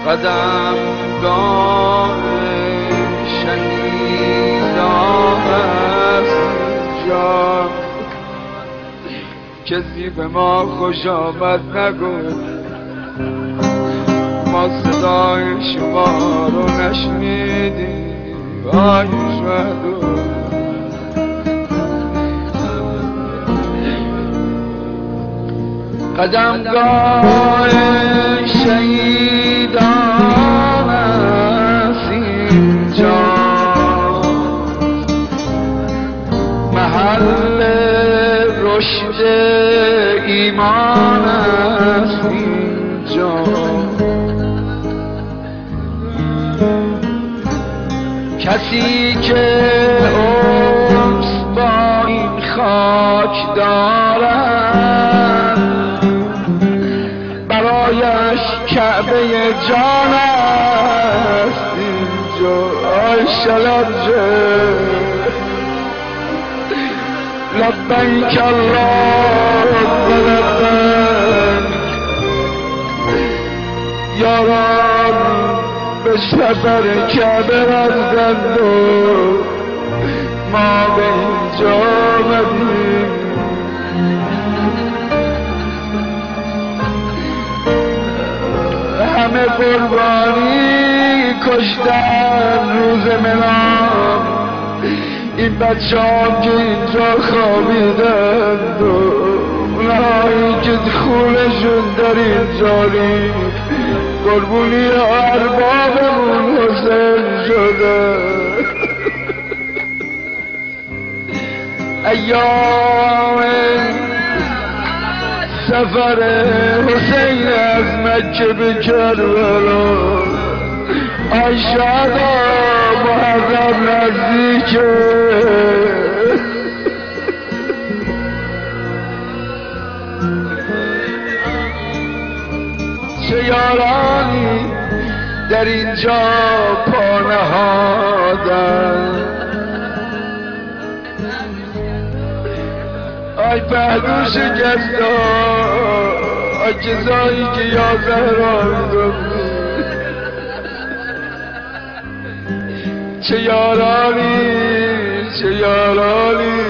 قدمگاه شهیدان است اینجا، کسی به ما خوش آمد نگو، ما صدای شما رو نشنیدیم. آی شهدو قدمگاه شهیدان است اینجا، محل رشد ایمان است اینجا، کسی که انس با این خاک دارد برایش کعبه جان است اینجا. آی شلنجه لبیک اللهم لبیک، یاران به سفر کعبه رفتند و ما به اینجا آمدیم. همه قربانی کشتن روز منام، این بچه هم که اینجا خوابیدند و اونهایی که خونشون در اینجا ریخت، قربونی اربابمون حسین شده. ایام سفر حسین از مکه به کربلا، ای شهدا محرم نزدیکه، چه یارانی در اینجا پا نهادن. ای پهلو شکستا، ای کسایی که یا زهرا میدونی، چه یارانی چه یارانی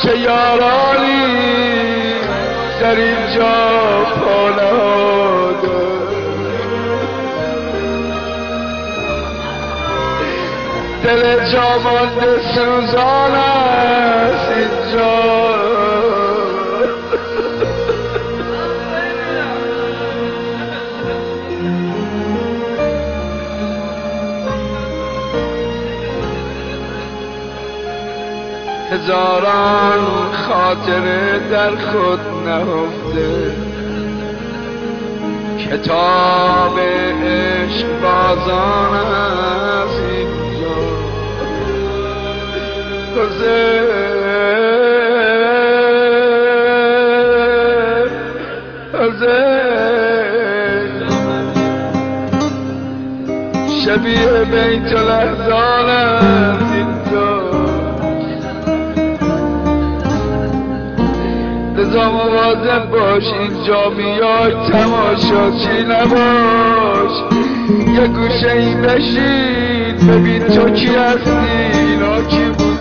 چه یارانی در اینجا پا نهادن. دل جامانده سوزان است اینجا، هزاران خاطره در خود نهفته، کتاب عشق بازان است اینجا. حسین شبیه بیت الاحزان است اینجا، لذا مواظب باش اینجا میای تماشاچی نباش، یه گوشه ای بشین ببین تو کی هستی، اینا کی بود.